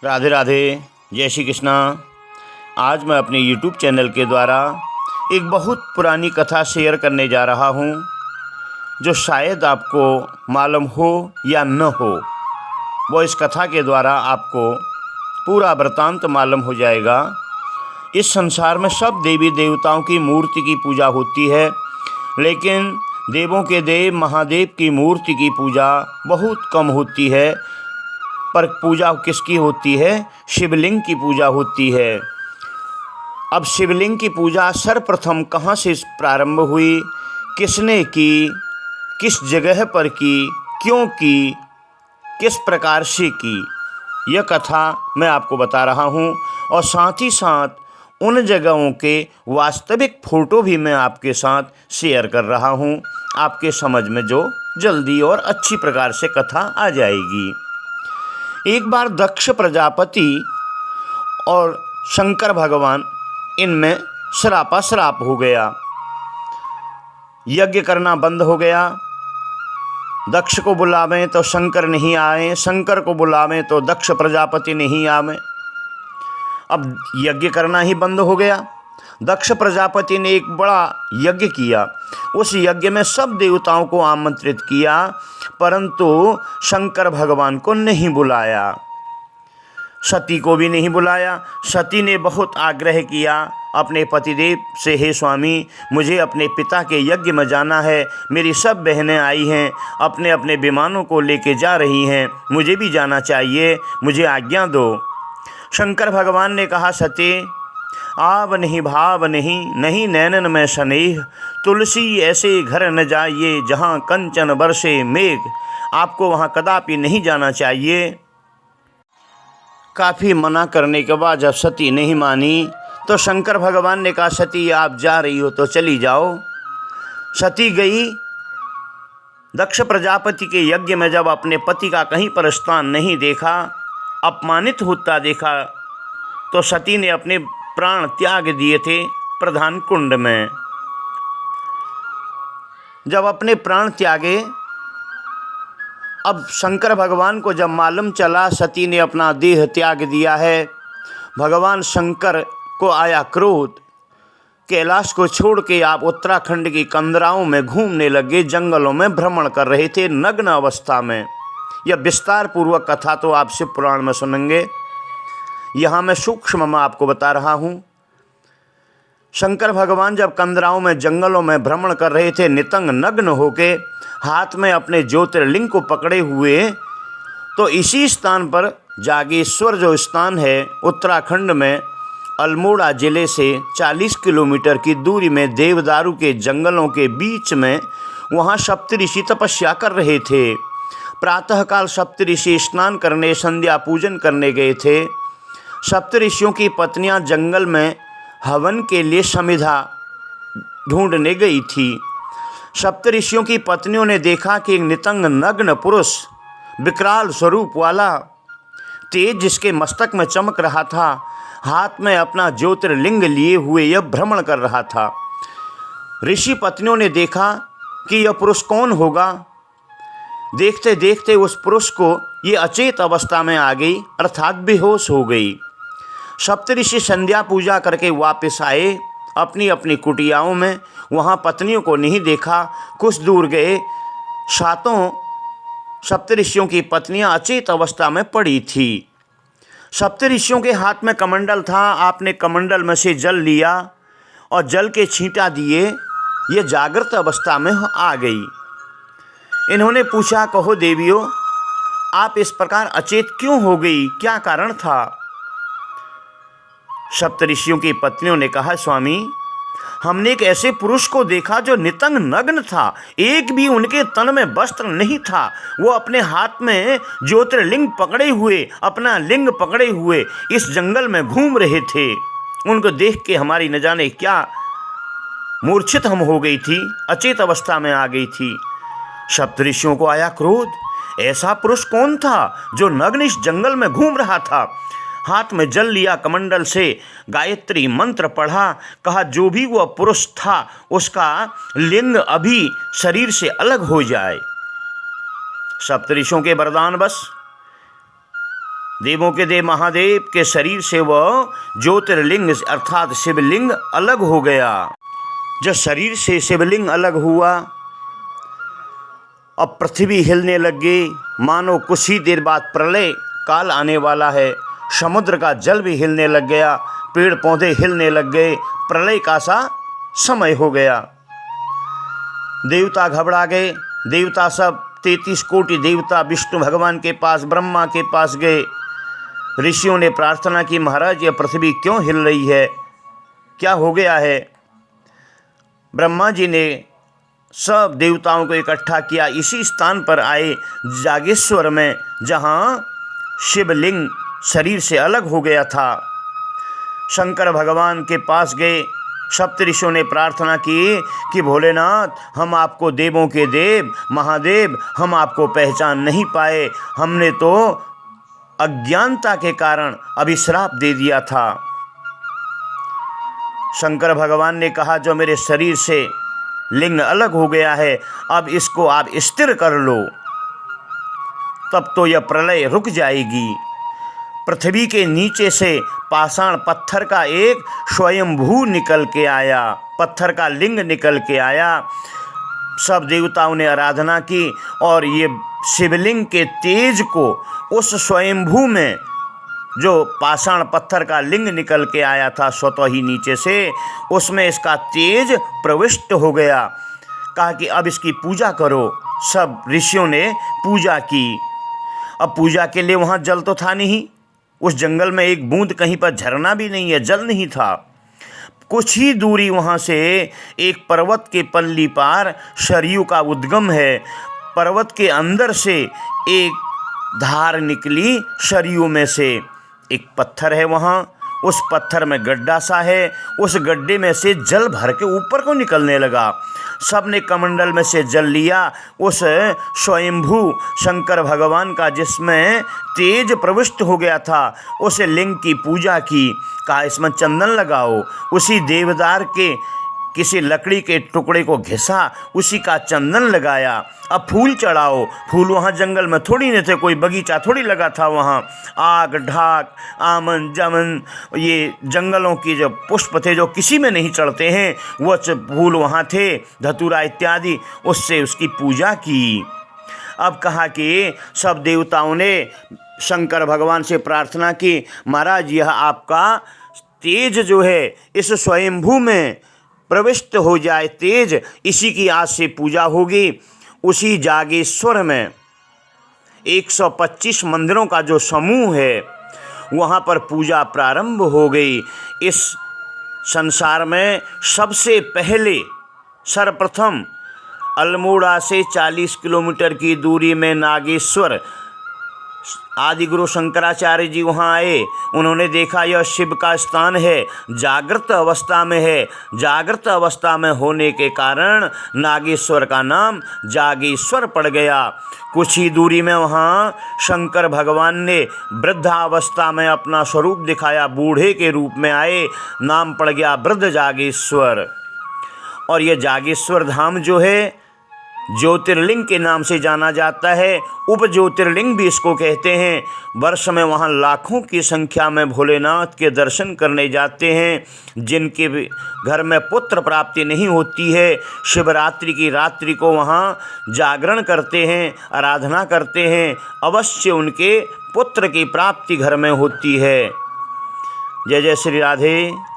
राधे राधे, जय श्री कृष्णा। आज मैं अपने YouTube चैनल के द्वारा एक बहुत पुरानी कथा शेयर करने जा रहा हूँ, जो शायद आपको मालूम हो या न हो। वो इस कथा के द्वारा आपको पूरा वृत्तांत मालूम हो जाएगा। इस संसार में सब देवी देवताओं की मूर्ति की पूजा होती है, लेकिन देवों के देव महादेव की मूर्ति की पूजा बहुत कम होती है। पर पूजा किसकी होती है? शिवलिंग की पूजा होती है। अब शिवलिंग की पूजा सर्वप्रथम कहाँ से प्रारंभ हुई, किसने की, किस जगह पर की, क्यों की, किस प्रकार से की, यह कथा मैं आपको बता रहा हूँ। और साथ ही साथ उन जगहों के वास्तविक फ़ोटो भी मैं आपके साथ शेयर कर रहा हूँ, आपके समझ में जो जल्दी और अच्छी प्रकार से कथा आ जाएगी। एक बार दक्ष प्रजापति और शंकर भगवान, इनमें श्राप हो गया। यज्ञ करना बंद हो गया। दक्ष को बुलावें तो शंकर नहीं आए, शंकर को बुलावें तो दक्ष प्रजापति नहीं आवे। अब यज्ञ करना ही बंद हो गया। दक्ष प्रजापति ने एक बड़ा यज्ञ किया। उस यज्ञ में सब देवताओं को आमंत्रित किया, परंतु शंकर भगवान को नहीं बुलाया, सती को भी नहीं बुलाया। सती ने बहुत आग्रह किया अपने पतिदेव से, हे स्वामी, मुझे अपने पिता के यज्ञ में जाना है। मेरी सब बहनें आई हैं, अपने अपने विमानों को लेके जा रही हैं, मुझे भी जाना चाहिए, मुझे आज्ञा दो। शंकर भगवान ने कहा, सती, आव नहीं भाव नहीं, नहीं नैनन में स्नेह, तुलसी ऐसे घर न जाइए जहाँ कंचन बरसे मेघ। आपको वहाँ कदापि नहीं जाना चाहिए। काफ़ी मना करने के बाद जब सती नहीं मानी तो शंकर भगवान ने कहा, सती, आप जा रही हो तो चली जाओ। सती गई। दक्ष प्रजापति के यज्ञ में जब अपने पति का कहीं पर स्थान नहीं देखा, अपमानित होता देखा, तो सती ने अपने प्राण त्याग दिए थे प्रधान कुंड में। जब अपने प्राण त्यागे, अब शंकर भगवान को जब मालूम चला सती ने अपना देह त्याग दिया है, भगवान शंकर को आया क्रोध। कैलाश को छोड़ के आप उत्तराखंड की कंदराओं में घूमने लगे, जंगलों में भ्रमण कर रहे थे नग्न अवस्था में। यह विस्तार पूर्वक कथा तो आप शिव पुराण में सुनेंगे, यहाँ मैं सूक्ष्म में आपको बता रहा हूँ। शंकर भगवान जब कंदराओं में जंगलों में भ्रमण कर रहे थे, नितंग नग्न होके, हाथ में अपने ज्योतिर्लिंग को पकड़े हुए, तो इसी स्थान पर जागेश्वर जो स्थान है उत्तराखंड में, अल्मोड़ा ज़िले से 40 किलोमीटर की दूरी में देवदारू के जंगलों के बीच में, वहाँ सप्तऋषि तपस्या कर रहे थे। प्रातःकाल सप्तऋषि स्नान करने, संध्या पूजन करने गए थे। सप्तऋषियों की पत्नियाँ जंगल में हवन के लिए समिधा ढूंढने गई थी। सप्तऋषियों की पत्नियों ने देखा कि एक नितंग नग्न पुरुष, विकराल स्वरूप वाला, तेज जिसके मस्तक में चमक रहा था, हाथ में अपना ज्योतिर्लिंग लिए हुए यह भ्रमण कर रहा था। ऋषि पत्नियों ने देखा कि यह पुरुष कौन होगा। देखते देखते उस पुरुष को ये अचेत अवस्था में आ गई, अर्थात बेहोश हो गई। सप्तऋषि संध्या पूजा करके वापस आए अपनी अपनी कुटियाओं में। वहाँ पत्नियों को नहीं देखा। कुछ दूर गए, सातों सप्तऋषियों की पत्नियाँ अचेत अवस्था में पड़ी थी। सप्तऋषियों के हाथ में कमंडल था। आपने कमंडल में से जल लिया और जल के छींटा दिए। ये जागृत अवस्था में आ गई। इन्होंने पूछा, कहो देवियों, आप इस प्रकार अचेत क्यों हो गई, क्या कारण था? सप्तऋषियों की पत्नियों ने कहा, स्वामी, हमने एक ऐसे पुरुष को देखा जो नितंग नग्न था, एक भी उनके तन में वस्त्र नहीं था। वो अपने हाथ में ज्योतिर्लिंग पकड़े हुए, अपना लिंग पकड़े हुए इस जंगल में घूम रहे थे। उनको देख के हमारी न जाने क्या मूर्छित हम हो गई थी, अचेत अवस्था में आ गई थी। सप्तऋषियों को आया क्रोध, ऐसा पुरुष कौन था जो नग्न इस जंगल में घूम रहा था? हाथ में जल लिया, कमंडल से गायत्री मंत्र पढ़ा, कहा जो भी वह पुरुष था उसका लिंग अभी शरीर से अलग हो जाए। सप्तऋषियों के वरदान बस देवों के देव महादेव के शरीर से वह ज्योतिर्लिंग अर्थात शिवलिंग अलग हो गया। जब शरीर से शिवलिंग अलग हुआ, अब पृथ्वी हिलने लग गई, मानो कुछ ही देर बाद प्रलय काल आने वाला है। समुद्र का जल भी हिलने लग गया, पेड़ पौधे हिलने लग गए, प्रलय का सा समय हो गया। देवता घबरा गए। देवता सब 33 कोटि देवता विष्णु भगवान के पास, ब्रह्मा के पास गए। ऋषियों ने प्रार्थना की, महाराज यह पृथ्वी क्यों हिल रही है, क्या हो गया है। ब्रह्मा जी ने सब देवताओं को इकट्ठा किया। इसी स्थान पर आए जागेश्वर में, जहाँ शिवलिंग शरीर से अलग हो गया था। शंकर भगवान के पास गए। सप्तऋषियों ने प्रार्थना की कि भोलेनाथ, हम आपको देवों के देव महादेव, हम आपको पहचान नहीं पाए। हमने तो अज्ञानता के कारण अभिश्राप दे दिया था। शंकर भगवान ने कहा, जो मेरे शरीर से लिंग अलग हो गया है, अब इसको आप स्थिर कर लो, तब तो यह प्रलय रुक जाएगी। पृथ्वी के नीचे से पाषाण पत्थर का एक स्वयंभू निकल के आया, पत्थर का लिंग निकल के आया। सब देवताओं ने आराधना की और ये शिवलिंग के तेज को उस स्वयंभू में, जो पाषाण पत्थर का लिंग निकल के आया था स्वतः ही नीचे से, उसमें इसका तेज प्रविष्ट हो गया। कहा कि अब इसकी पूजा करो। सब ऋषियों ने पूजा की। अब पूजा के लिए वहाँ जल तो था नहीं, उस जंगल में एक बूंद कहीं पर झरना भी नहीं है, जल नहीं था। कुछ ही दूरी वहाँ से एक पर्वत के पल्ली पार सरयू का उद्गम है। पर्वत के अंदर से एक धार निकली, सरयू में से एक पत्थर है वहाँ, उस पत्थर में गड्ढा सा है, उस गड्ढे में से जल भर के ऊपर को निकलने लगा। सब ने कमंडल में से जल लिया, उस स्वयंभू शंकर भगवान का जिसमें तेज प्रविष्ट हो गया था, उस लिंग की पूजा की। कहा इसमें चंदन लगाओ। उसी देवदार के किसी लकड़ी के टुकड़े को घिसा, उसी का चंदन लगाया। अब फूल चढ़ाओ। फूल वहाँ जंगल में थोड़ी नहीं थे, कोई बगीचा थोड़ी लगा था वहाँ। आग ढाक, आमन जमन, ये जंगलों की जो पुष्प थे जो किसी में नहीं चढ़ते हैं, वो फूल वहाँ थे, धतूरा इत्यादि, उससे उसकी पूजा की। अब कहा कि सब देवताओं ने शंकर भगवान से प्रार्थना की, महाराज यह आपका तेज जो है इस स्वयंभू में प्रविष्ट हो जाए तेज, इसी की आज से पूजा होगी। उसी जागेश्वर में 125 मंदिरों का जो समूह है, वहाँ पर पूजा प्रारंभ हो गई। इस संसार में सबसे पहले सर्वप्रथम अल्मोड़ा से 40 किलोमीटर की दूरी में नागेश्वर आदि गुरु शंकराचार्य जी वहाँ आए। उन्होंने देखा यह शिव का स्थान है, जागृत अवस्था में है। जागृत अवस्था में होने के कारण नागेश्वर का नाम जागेश्वर पड़ गया। कुछ ही दूरी में वहाँ शंकर भगवान ने वृद्धावस्था में अपना स्वरूप दिखाया, बूढ़े के रूप में आए, नाम पड़ गया वृद्ध जागेश्वर। और यह जागेश्वर धाम जो है ज्योतिर्लिंग के नाम से जाना जाता है, उप ज्योतिर्लिंग भी इसको कहते हैं। वर्ष में वहाँ लाखों की संख्या में भोलेनाथ के दर्शन करने जाते हैं। जिनके घर में पुत्र प्राप्ति नहीं होती है, शिवरात्रि की रात्रि को वहाँ जागरण करते हैं, आराधना करते हैं, अवश्य उनके पुत्र की प्राप्ति घर में होती है। जय जय श्री राधे।